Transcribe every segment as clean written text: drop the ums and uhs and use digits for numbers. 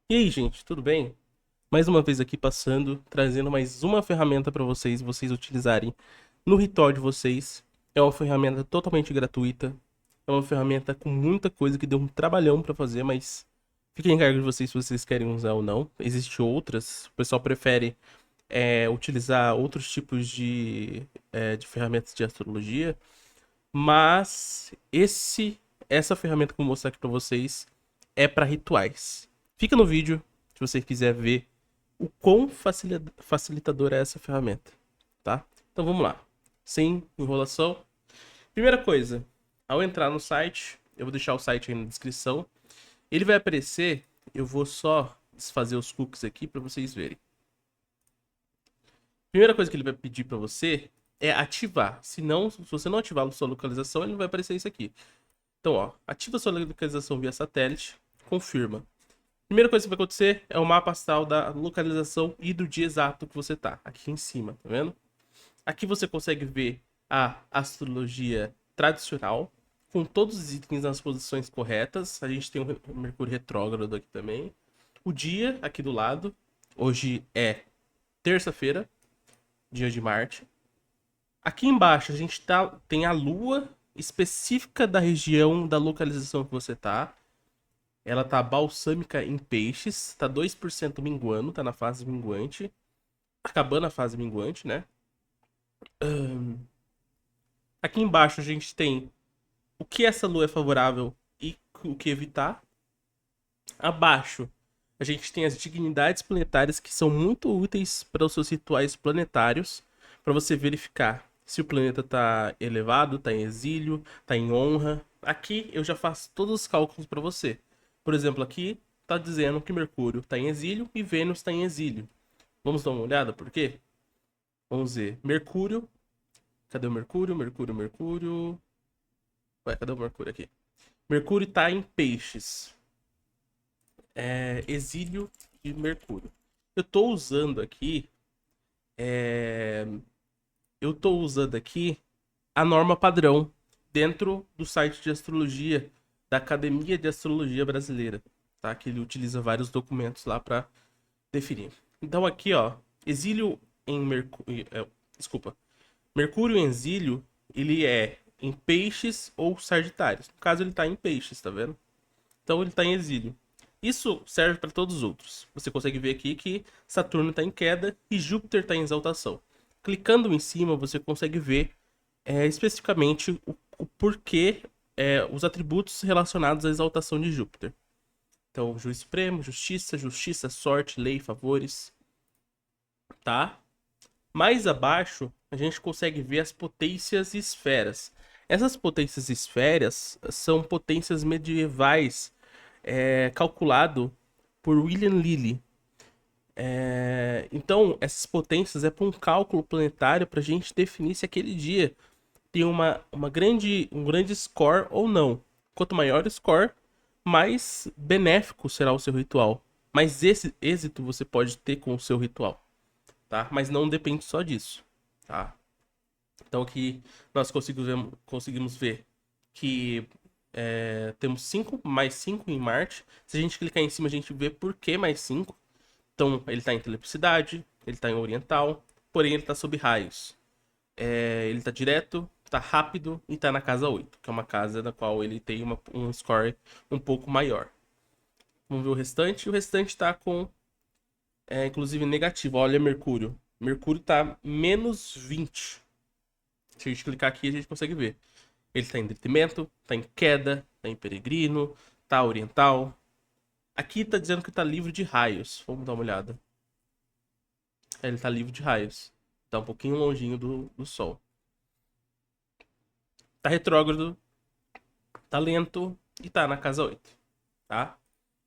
E aí, gente, tudo bem? Mais uma vez aqui passando, trazendo mais uma ferramenta para vocês utilizarem no ritual de vocês. É uma ferramenta totalmente gratuita. É uma ferramenta com muita coisa que deu um trabalhão para fazer, mas fica em cargo de vocês se vocês querem usar ou não. Existem outras. O pessoal prefere utilizar outros tipos de ferramentas de astrologia, mas essa ferramenta que eu vou mostrar aqui para vocês é para rituais. Fica no vídeo se você quiser ver o quão facilitadora é essa ferramenta, tá? Então vamos lá. Sem enrolação. Primeira coisa, ao entrar no site, eu vou deixar o site aí na descrição. Ele vai aparecer, eu vou só desfazer os cookies aqui para vocês verem. Primeira coisa que ele vai pedir para você é ativar. Se você não ativar a sua localização, ele não vai aparecer isso aqui. Então, ó, ativa sua localização via satélite, confirma. Primeira coisa que vai acontecer é o mapa astral da localização e do dia exato que você tá, aqui em cima, tá vendo? Aqui você consegue ver a astrologia tradicional, com todos os itens nas posições corretas. A gente tem o Mercúrio retrógrado aqui também. O dia aqui do lado. Hoje é terça-feira, dia de Marte. Aqui embaixo a gente tem a lua específica da região da localização que você tá. Ela tá balsâmica em peixes, tá 2% minguando, tá na fase minguante. Acabando a fase minguante, né? Aqui embaixo a gente tem o que essa lua é favorável e o que evitar. Abaixo a gente tem as dignidades planetárias que são muito úteis para os seus rituais planetários, para você verificar se o planeta tá elevado, tá em exílio, tá em honra. Aqui eu já faço todos os cálculos para você. Por exemplo, aqui tá dizendo que Mercúrio tá em exílio e Vênus tá em exílio. Vamos dar uma olhada por quê? Vamos ver. Mercúrio. Cadê o Mercúrio? Mercúrio. Ué, cadê o Mercúrio aqui? Mercúrio tá em peixes. Exílio de Mercúrio. Eu tô usando aqui. é, Eu tô usando aqui a norma padrão dentro do site de astrologia da Academia de Astrologia Brasileira, tá? Que ele utiliza vários documentos lá para definir. Então aqui, ó, exílio em Mercúrio, desculpa, Mercúrio em exílio, ele é em Peixes ou Sagitários. No caso, ele tá em Peixes, tá vendo? Então ele tá em exílio. Isso serve para todos os outros. Você consegue ver aqui que Saturno está em queda e Júpiter está em exaltação. Clicando em cima, você consegue ver especificamente o porquê, os atributos relacionados à exaltação de Júpiter. Então, juiz supremo, justiça, sorte, lei, favores, tá? Mais abaixo, a gente consegue ver as potências e esferas. Essas potências e esferas são potências medievais, calculado por William Lilly. Então, essas potências é para um cálculo planetário para a gente definir se aquele dia tem um grande score ou não. Quanto maior o score, mais benéfico será o seu ritual. Mais esse êxito você pode ter com o seu ritual, tá? Mas não depende só disso, tá? Então aqui nós conseguimos ver que temos 5 mais 5 em Marte. Se a gente clicar em cima, a gente vê por que mais 5. Então ele está em teletricidade, ele está em oriental, porém ele está sob raios. Ele está direto, está rápido e está na casa 8, que é uma casa na qual ele tem um score um pouco maior. Vamos ver o restante. O restante está com, inclusive, negativo. Olha, Mercúrio. Mercúrio está -20. Se a gente clicar aqui, a gente consegue ver. Ele tá em detrimento, tá em queda, tá em peregrino, tá oriental. Aqui tá dizendo que tá livre de raios. Vamos dar uma olhada. Ele tá livre de raios. Tá um pouquinho longinho do Sol. Tá retrógrado, tá lento e tá na casa 8, tá?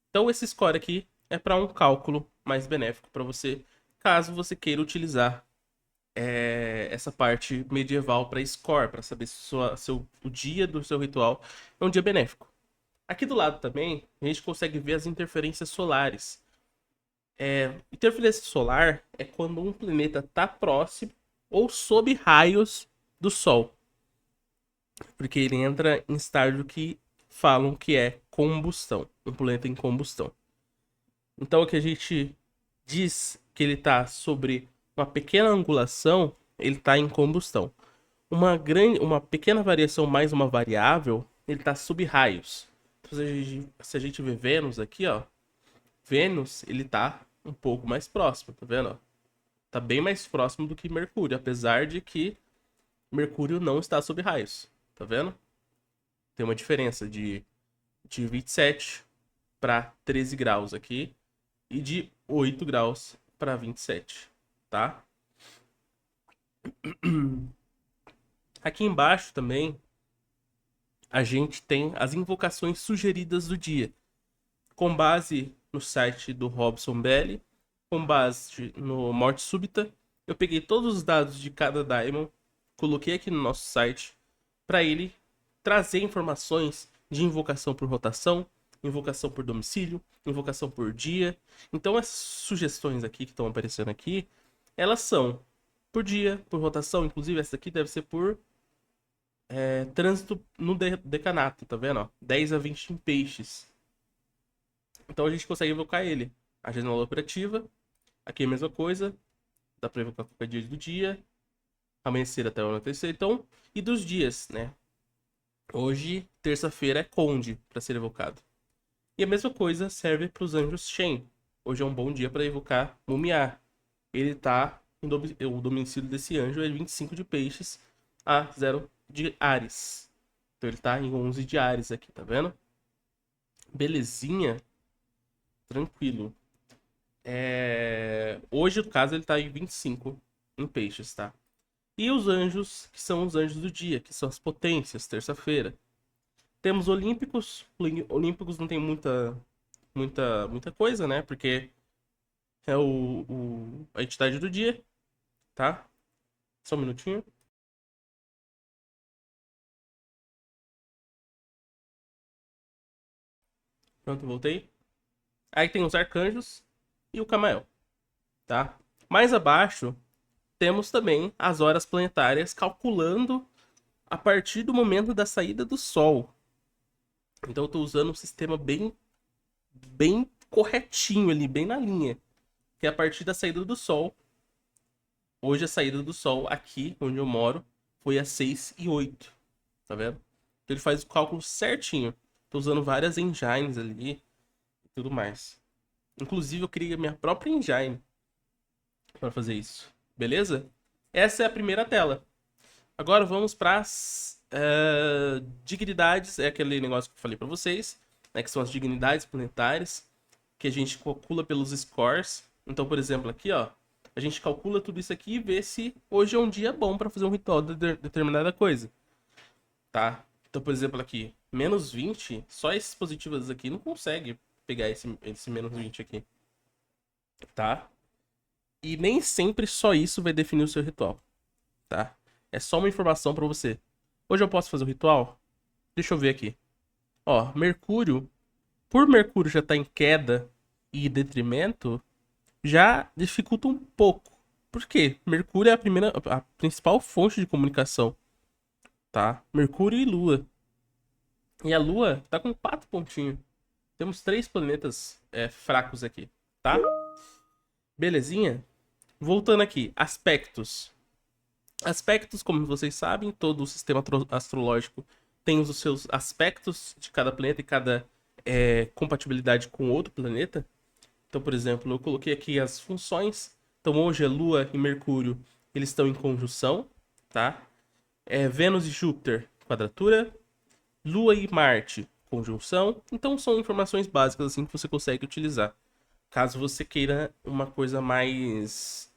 Então esse score aqui é para um cálculo mais benéfico para você, caso você queira utilizar essa parte medieval para score, para saber se o dia do seu ritual é um dia benéfico. Aqui do lado também, a gente consegue ver as interferências solares. Interferência solar é quando um planeta está próximo ou sob raios do Sol. Porque ele entra em estágio que falam que é combustão. Um planeta em combustão. Então, o que a gente diz que ele está sobre uma pequena angulação, ele está em combustão. Uma pequena variação mais uma variável, ele está sob raios. Então, se a gente vê Vênus aqui, ó, Vênus, ele tá um pouco mais próximo, tá vendo? Ó? Tá bem mais próximo do que Mercúrio, apesar de que Mercúrio não está sob raios, tá vendo? Tem uma diferença de 27 para 13 graus aqui e de 8 graus para 27, tá? Aqui embaixo também a gente tem as invocações sugeridas do dia, com base no site do Robson Belli, com base no Morte Súbita. Eu peguei todos os dados de cada Daimon, coloquei aqui no nosso site para ele trazer informações de invocação por rotação, invocação por domicílio, invocação por dia. Então essas sugestões aqui que estão aparecendo aqui, elas são por dia, por rotação. Inclusive essa aqui deve ser por trânsito no decanato, tá vendo? Ó? 10 a 20 em peixes. Então a gente consegue invocar ele. A janela operativa, aqui é a mesma coisa, dá pra invocar qualquer dia do dia, amanhecer até o anoitecer, então, e dos dias, né? Hoje, terça-feira, é Conde para ser evocado. E a mesma coisa serve para os anjos Shen. Hoje é um bom dia para evocar Mumiá. Ele tá o domicílio desse anjo é 25 de peixes a 0 de Ares. Então ele tá em 11 de Ares aqui, tá vendo? Belezinha. Tranquilo. Hoje, no caso, ele tá em 25 em peixes, tá? E os anjos, que são os anjos do dia, que são as potências, terça-feira. Temos olímpicos. Olímpicos não tem muita coisa, né? Porque é a entidade do dia, tá? Só um minutinho. Pronto, voltei. Aí tem os arcanjos e o Camael, tá? Mais abaixo, temos também as horas planetárias calculando a partir do momento da saída do Sol. Então eu tô usando um sistema bem corretinho ali, bem na linha. Que é a partir da saída do Sol. Hoje a saída do Sol aqui, onde eu moro, foi às 6h08. Tá vendo? Então ele faz o cálculo certinho. Tô usando várias engines ali e tudo mais. Inclusive eu criei a minha própria engine para fazer isso. Beleza? Essa é a primeira tela. Agora vamos para as dignidades. É aquele negócio que eu falei para vocês, né, que são as dignidades planetárias, que a gente calcula pelos scores. Então, por exemplo, aqui, ó, a gente calcula tudo isso aqui e vê se hoje é um dia bom para fazer um ritual de determinada coisa, tá? Então, por exemplo, aqui, menos 20, só esses positivos aqui não consegue pegar esse menos 20 aqui, tá? E nem sempre só isso vai definir o seu ritual, tá? É só uma informação para você. Hoje eu posso fazer o ritual? Deixa eu ver aqui. Ó, Mercúrio, por Mercúrio já tá em queda e detrimento, já dificulta um pouco. Por quê? Mercúrio é a principal fonte de comunicação, tá? Mercúrio e Lua. E a Lua tá com 4 pontinhos. Temos 3 planetas fracos aqui, tá? Belezinha? Voltando aqui, aspectos. Aspectos, como vocês sabem, todo o sistema astrológico tem os seus aspectos de cada planeta e cada compatibilidade com outro planeta. Então, por exemplo, eu coloquei aqui as funções. Então, hoje a Lua e Mercúrio, eles estão em conjunção, tá? Vênus e Júpiter, quadratura. Lua e Marte, conjunção. Então, são informações básicas assim que você consegue utilizar. Caso você queira uma coisa mais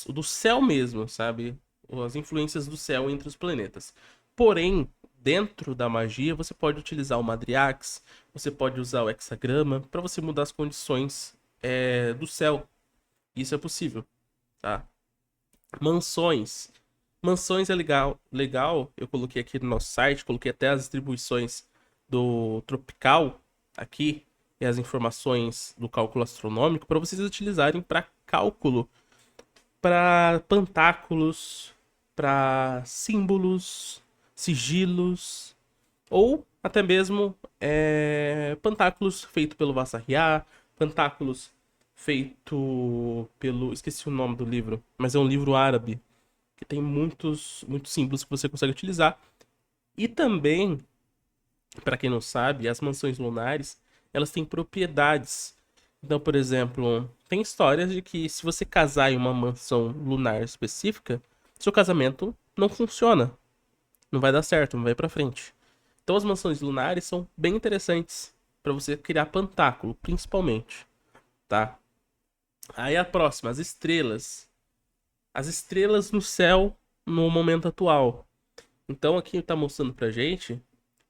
do céu mesmo, sabe? As influências do céu entre os planetas. Porém, dentro da magia, você pode utilizar o Madriax, você pode usar o hexagrama para você mudar as condições do céu. Isso é possível, tá? Mansões. Mansões é legal. Eu coloquei aqui no nosso site, coloquei até as distribuições do Tropical aqui e as informações do cálculo astronômico para vocês utilizarem para cálculo, para pantáculos, para símbolos, sigilos ou até mesmo pantáculos feitos pelo Vassariá, Pantáculos feito pelo... Esqueci o nome do livro, mas é um livro árabe que tem muitos símbolos que você consegue utilizar. E também, para quem não sabe, as mansões lunares, elas têm propriedades. Então, por exemplo, tem histórias de que se você casar em uma mansão lunar específica, seu casamento não funciona, não vai dar certo, não vai pra frente. Então, as mansões lunares são bem interessantes para você criar pantáculo, principalmente, tá? Aí a próxima, as estrelas. As estrelas no céu no momento atual. Então aqui tá mostrando pra gente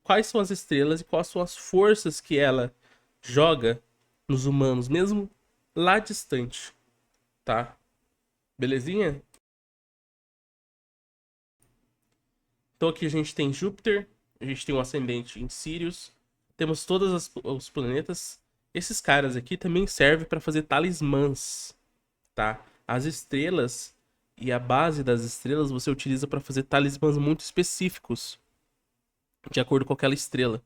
quais são as estrelas e quais são as forças que ela joga nos humanos, mesmo lá distante, tá? Belezinha? Então aqui a gente tem Júpiter, a gente tem um ascendente em Sirius, temos todos os planetas. Esses caras aqui também servem para fazer talismãs, tá? As estrelas e a base das estrelas você utiliza para fazer talismãs muito específicos, de acordo com aquela estrela,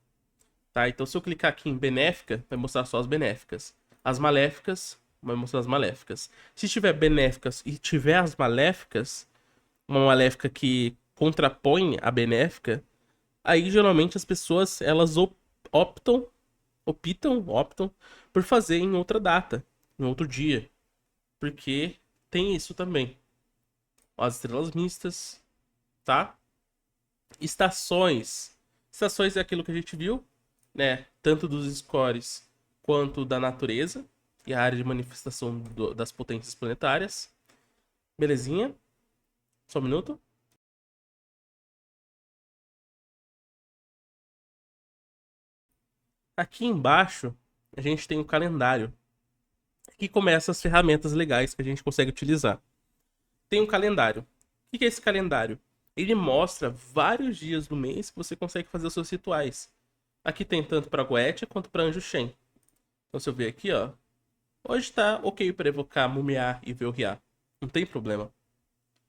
tá? Então se eu clicar aqui em benéfica, vai mostrar só as benéficas. As maléficas, vai mostrar as maléficas. Se tiver benéficas e tiver as maléficas, uma maléfica que contrapõe a benéfica, aí geralmente as pessoas elas optam, optam por fazer em outra data, em outro dia, porque tem isso também. As estrelas mistas, tá? Estações. Estações é aquilo que a gente viu, né? Tanto dos scores quanto da natureza e a área de manifestação das potências planetárias. Belezinha? Só um minuto. Aqui embaixo a gente tem o calendário, que começa as ferramentas legais que a gente consegue utilizar. Tem um calendário. O que é esse calendário? Ele mostra vários dias do mês que você consegue fazer os seus rituais. Aqui tem tanto para Goetia quanto para Anjo Shen. Então se eu ver aqui, ó, hoje tá ok para evocar Mumiá e Velriá. Não tem problema.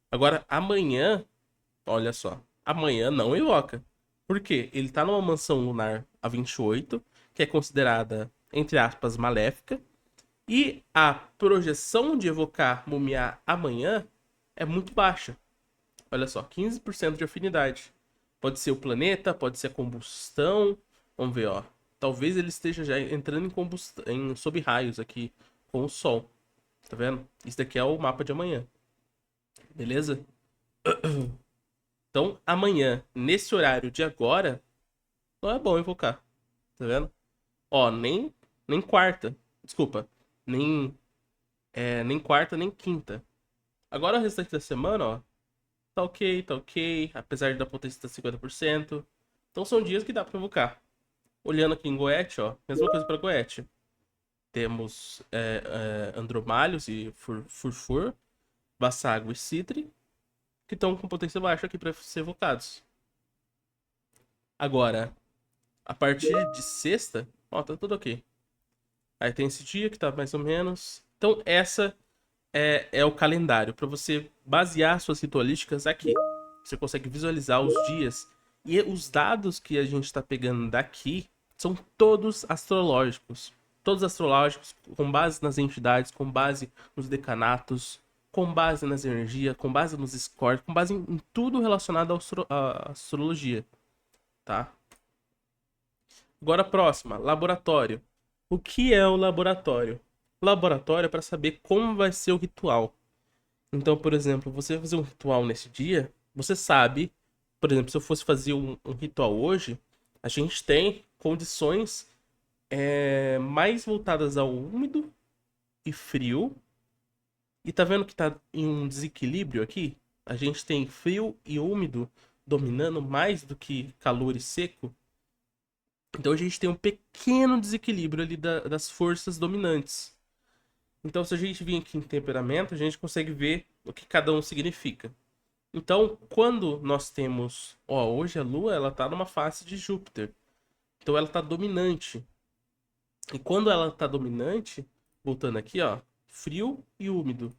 Agora amanhã, olha só, amanhã não evoca. Por quê? Ele tá numa mansão lunar a 28, que é considerada, entre aspas, maléfica. E a projeção de evocar Mumiá amanhã é muito baixa. Olha só, 15% de afinidade. Pode ser o planeta, pode ser a combustão. Vamos ver, ó. Talvez ele esteja já entrando em combustão, sob raios aqui com o Sol. Tá vendo? Isso daqui é o mapa de amanhã. Beleza? Então, amanhã, nesse horário de agora, não é bom invocar. Tá vendo? Ó, nem quarta. Desculpa. Nem, nem quarta, nem quinta. Agora o restante da semana, ó. Tá ok, tá ok. Apesar da potência estar 50%. Então são dias que dá pra invocar. Olhando aqui em Goethe, ó. Mesma coisa pra Goethe. Temos Andromalhos e Furfur, Vassago e Citri, que estão com potência baixa aqui pra ser evocados. Agora, a partir de sexta, ó, tá tudo ok. Aí tem esse dia que tá mais ou menos. Então, essa é o calendário para você basear suas ritualísticas aqui. Você consegue visualizar os dias e os dados que a gente está pegando daqui são todos astrológicos. Todos astrológicos com base nas entidades, com base nos decanatos, com base nas energias, com base nos scores, com base em tudo relacionado à astrologia, tá? Agora a próxima, laboratório. O que é o laboratório? Laboratório é para saber como vai ser o ritual. Então, por exemplo, você vai fazer um ritual nesse dia, você sabe, por exemplo, se eu fosse fazer um ritual hoje, a gente tem condições mais voltadas ao úmido e frio. E tá vendo que tá em um desequilíbrio aqui? A gente tem frio e úmido dominando mais do que calor e seco. Então a gente tem um pequeno desequilíbrio ali das forças dominantes. Então, se a gente vir aqui em temperamento, a gente consegue ver o que cada um significa. Então, quando nós temos, ó, hoje a Lua, ela tá numa face de Júpiter. Então ela tá dominante. E quando ela tá dominante, voltando aqui, ó, frio e úmido.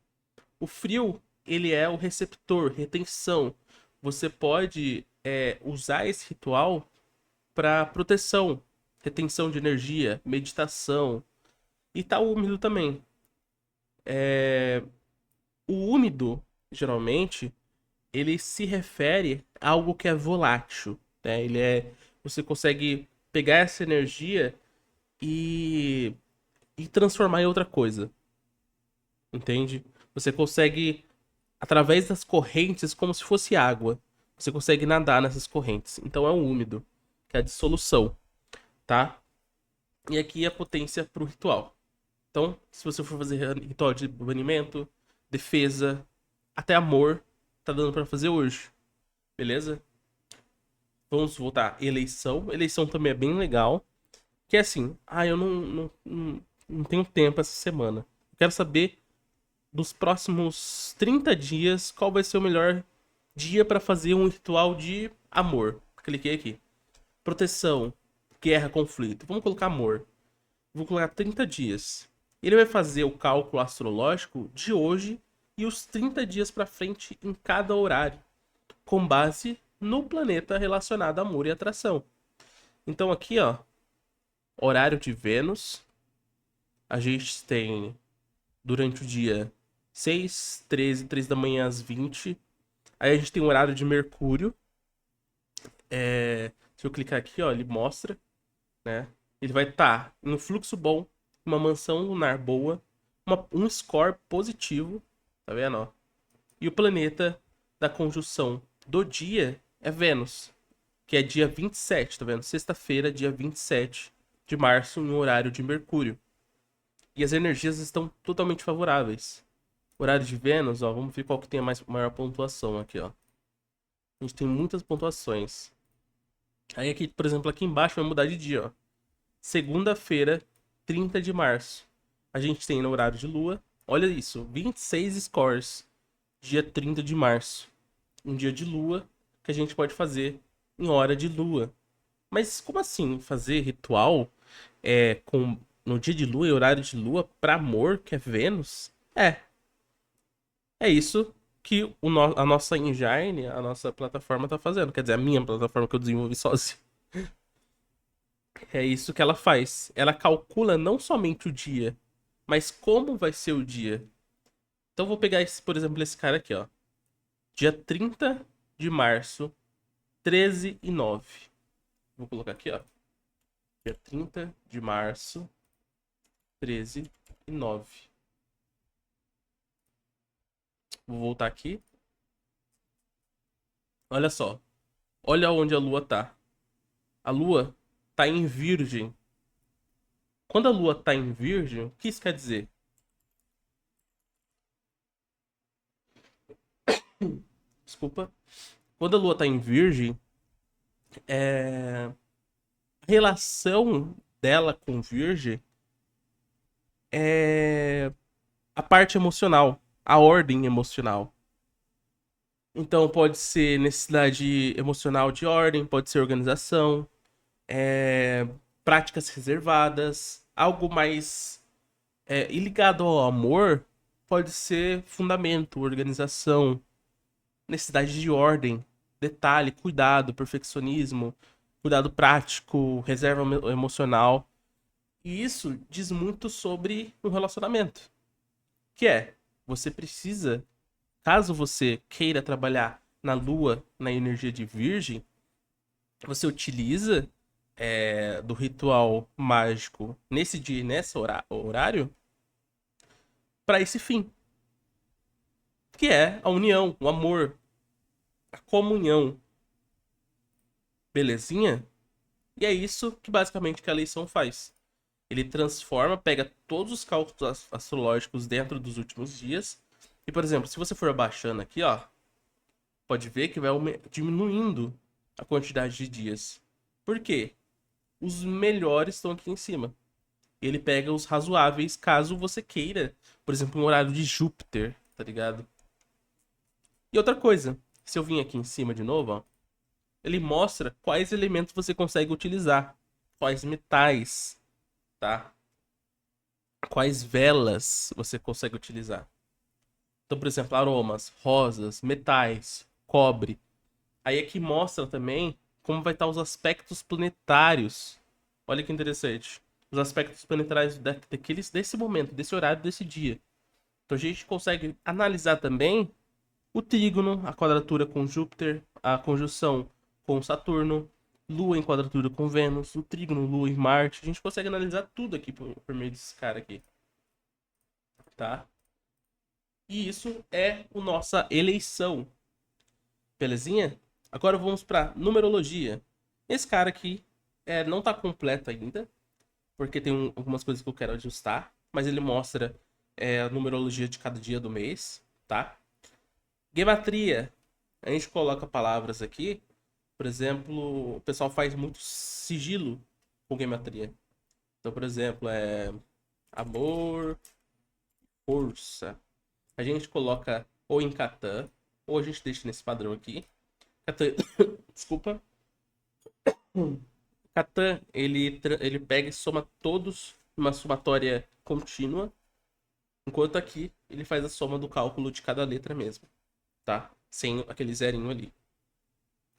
O frio, ele é o receptor, retenção. Você pode usar esse ritual para proteção, retenção de energia, meditação. E tá úmido também. O úmido, geralmente, ele se refere a algo que é volátil, né? Você consegue pegar essa energia e, e transformar em outra coisa, entende? Você consegue, através das correntes, como se fosse água, você consegue nadar nessas correntes. Então é o úmido, que é a dissolução, tá? E aqui a potência pro ritual. Então, se você for fazer ritual de banimento, defesa, até amor, tá dando pra fazer hoje, beleza? Vamos voltar. Eleição. Eleição também é bem legal. Que é assim, eu não tenho tempo essa semana. Eu quero saber dos próximos 30 dias qual vai ser o melhor dia pra fazer um ritual de amor. Cliquei aqui. Proteção, guerra, conflito. Vamos colocar amor. Vou colocar 30 dias. Ele vai fazer o cálculo astrológico de hoje e os 30 dias pra frente em cada horário, com base no planeta relacionado a amor e atração. Então aqui, ó, horário de Vênus, a gente tem durante o dia 6, 13, 3 da manhã às 20. Aí a gente tem o horário de Mercúrio. Se eu clicar aqui, ó, ele mostra, né? Ele vai estar em um fluxo bom, uma mansão lunar boa, um score positivo, tá vendo, ó? E o planeta da conjunção do dia é Vênus, que é dia 27, tá vendo? Sexta-feira, dia 27 de março, em horário de Mercúrio. E as energias estão totalmente favoráveis. Horário de Vênus, ó, vamos ver qual que tem a maior pontuação aqui, ó. A gente tem muitas pontuações. Aí aqui, por exemplo, aqui embaixo vai mudar de dia, ó. Segunda-feira, 30 de março. A gente tem no horário de lua, olha isso, 26 scores, dia 30 de março. Um dia de lua que a gente pode fazer em hora de lua. Mas como assim fazer ritual com no dia de lua e horário de lua pra amor, que é Vênus? É isso que a nossa engine, a nossa plataforma tá fazendo. Quer dizer, a minha plataforma que eu desenvolvi sozinho. É isso que ela faz. Ela calcula não somente o dia, mas como vai ser o dia. Então eu vou pegar esse, por exemplo, esse cara aqui, ó. Dia 30 de março, 13 e 9. Vou colocar aqui, ó. Dia 30 de março, 13 e 9. Vou voltar aqui. Olha só. Olha onde a lua tá. A lua tá em Virgem. Quando a lua tá em Virgem, o que isso quer dizer? Desculpa. Quando a lua tá em Virgem, a relação dela com Virgem é a parte emocional, a ordem emocional. Então pode ser necessidade emocional de ordem, pode ser organização, é, práticas reservadas, algo mais e ligado ao amor, pode ser fundamento, organização, necessidade de ordem, detalhe, cuidado, perfeccionismo, cuidado prático, reserva emocional. E isso diz muito sobre um relacionamento, que é, você precisa, caso você queira trabalhar na lua, na energia de virgem, você utiliza do ritual mágico nesse dia e nesse horário para esse fim, que é a união, o amor, a comunhão, belezinha? E é isso que basicamente que a eleição faz. Ele transforma, pega todos os cálculos astrológicos dentro dos últimos dias. E, por exemplo, se você for abaixando aqui, ó, pode ver que vai diminuindo a quantidade de dias. Por quê? Os melhores estão aqui em cima. Ele pega os razoáveis caso você queira, por exemplo, um horário de Júpiter, tá ligado? E outra coisa, se eu vim aqui em cima de novo, ó, ele mostra quais elementos você consegue utilizar, quais metais, tá? Quais velas você consegue utilizar. Então, por exemplo, aromas, rosas, metais, cobre. Aí aqui mostra também como vai estar os aspectos planetários. Olha que interessante. os aspectos planetários desse momento, desse horário, desse dia. Então a gente consegue analisar também o trígono, a quadratura com Júpiter, a conjunção com Saturno, Lua em quadratura com Vênus, o trígono Lua e Marte. A gente consegue analisar tudo aqui por meio desse cara aqui, tá? E isso é a nossa eleição, belezinha? Agora vamos para numerologia. Esse cara aqui não tá completo ainda, porque tem algumas coisas que eu quero ajustar, mas ele mostra a numerologia de cada dia do mês, tá? Gematria. A gente coloca palavras aqui. Por exemplo, o pessoal faz muito sigilo com gematria. Então, por exemplo, amor, força. A gente coloca ou em Catan, ou a gente deixa nesse padrão aqui. Catan, desculpa. Catan, ele pega e soma todos numa somatória contínua, enquanto aqui ele faz a soma do cálculo de cada letra mesmo, tá? Sem aquele zerinho ali.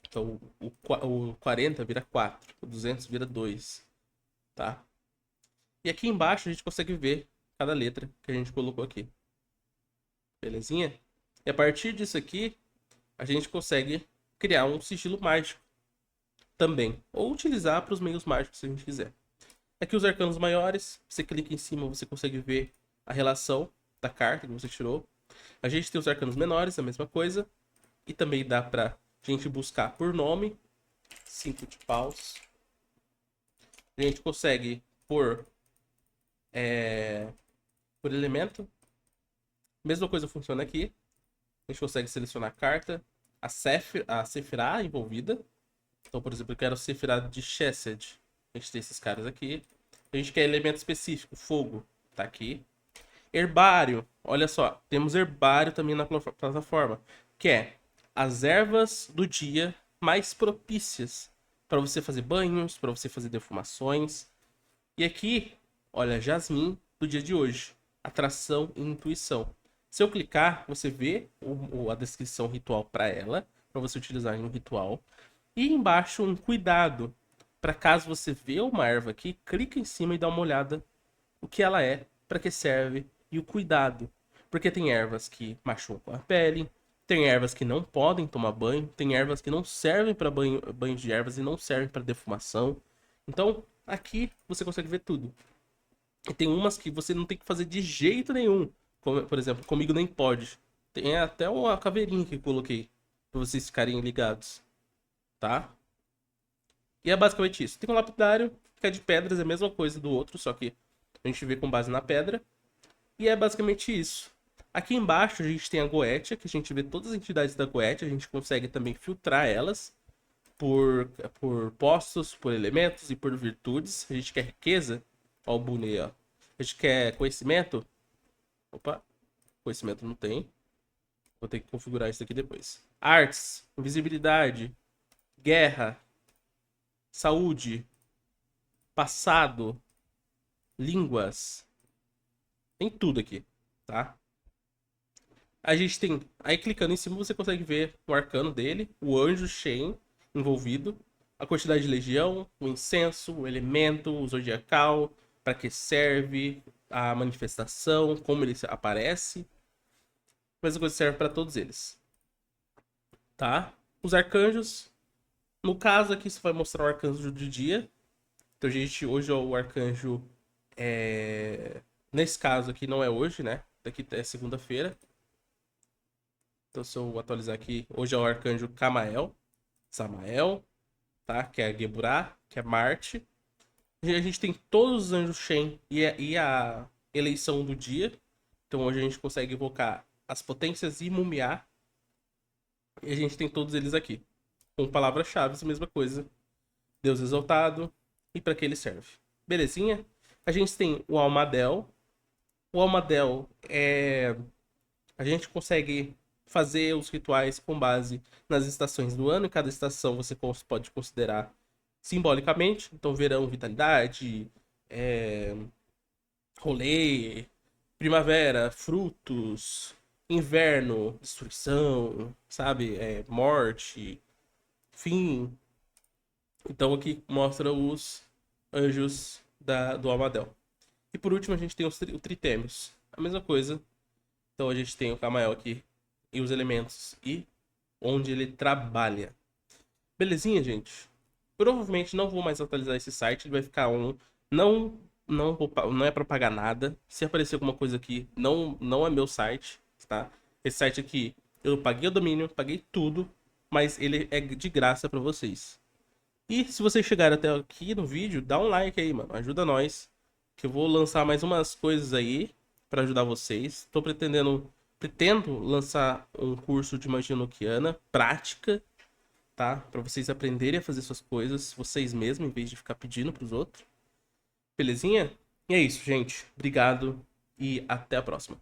Então o 40 vira 4, o 200 vira 2, tá? E aqui embaixo a gente consegue ver cada letra que a gente colocou aqui. Belezinha? E a partir disso aqui, a gente consegue criar um sigilo mágico também. Ou utilizar para os meios mágicos se a gente quiser. Aqui os arcanos maiores, você clica em cima, você consegue ver a relação da carta que você tirou. A gente tem os arcanos menores, a mesma coisa. E também dá pra gente buscar por nome. 5 de paus. A gente consegue por elemento. Mesma coisa funciona aqui. A gente consegue selecionar a carta. A Sephiroth envolvida. Então, por exemplo, eu quero Sephiroth de Chesed. A gente tem esses caras aqui. A gente quer elemento específico. Fogo. Tá aqui. Herbário. Olha só. Temos herbário também na plataforma. Que é as ervas do dia mais propícias para você fazer banhos, para você fazer defumações. E aqui, olha, jasmim do dia de hoje. Atração e intuição. Se eu clicar, você vê a descrição ritual para ela, para você utilizar em um ritual. E embaixo um cuidado, para caso você vê uma erva aqui, clica em cima e dá uma olhada o que ela é, para que serve e o cuidado. Porque tem ervas que machucam a pele, tem ervas que não podem tomar banho, tem ervas que não servem para banho de ervas e não servem para defumação. Então, aqui você consegue ver tudo. E tem umas que você não tem que fazer de jeito nenhum. Como, por exemplo, comigo nem pode. Tem até uma caveirinha que eu coloquei para vocês ficarem ligados, tá? E é basicamente isso. Tem um lapidário, que é de pedras, é a mesma coisa do outro, só que a gente vê com base na pedra. E é basicamente isso. Aqui embaixo a gente tem a Goetia, que a gente vê todas as entidades da Goetia, a gente consegue também filtrar elas por postos, por elementos e por virtudes. A gente quer riqueza, ó o Bune aí, ó. A gente quer conhecimento. Opa, conhecimento não tem. Vou ter que configurar isso aqui depois. Artes, invisibilidade, guerra, saúde, passado, línguas. Tem tudo aqui, tá? A gente tem. Aí clicando em cima você consegue ver o arcano dele, o anjo Shen envolvido, a quantidade de legião, o incenso, o elemento, o zodiacal, para que serve, a manifestação, como ele aparece. A mesma coisa serve para todos eles. Tá? Os arcanjos. No caso aqui, você vai mostrar o arcanjo do dia. Então, gente, hoje é o arcanjo. Nesse caso aqui não é hoje, né? Daqui é segunda-feira. Então, se eu atualizar aqui, hoje é o arcanjo Camael, Samael, tá? Que é Geburah, que é Marte. E a gente tem todos os anjos Shen e a eleição do dia. Então, hoje a gente consegue evocar as potências e mumiar. E a gente tem todos eles aqui. Com palavras-chave, a mesma coisa. Deus exaltado e para que ele serve. Belezinha? A gente tem o Almadel. O Almadel é... A gente consegue fazer os rituais com base nas estações do ano. E cada estação você pode considerar simbolicamente. Então, verão, vitalidade, rolê, primavera, frutos, inverno, destruição, sabe? Morte, fim. Então, aqui mostra os anjos do Amadel. E por último a gente tem o Tritêmios. A mesma coisa. Então a gente tem o Camael aqui e os elementos e onde ele trabalha. Belezinha, gente? Provavelmente não vou mais atualizar esse site, ele vai ficar um. Não, não é para pagar nada. Se aparecer alguma coisa aqui, não é meu site, tá? Esse site aqui, eu paguei o domínio, paguei tudo, mas ele é de graça para vocês. E se vocês chegaram até aqui no vídeo, dá um like aí, mano. Ajuda nós. Que eu vou lançar mais umas coisas aí pra ajudar vocês. Pretendo lançar um curso de magia noquiana, prática, tá? Pra vocês aprenderem a fazer suas coisas vocês mesmos, em vez de ficar pedindo pros outros. Belezinha? E é isso, gente. Obrigado e até a próxima.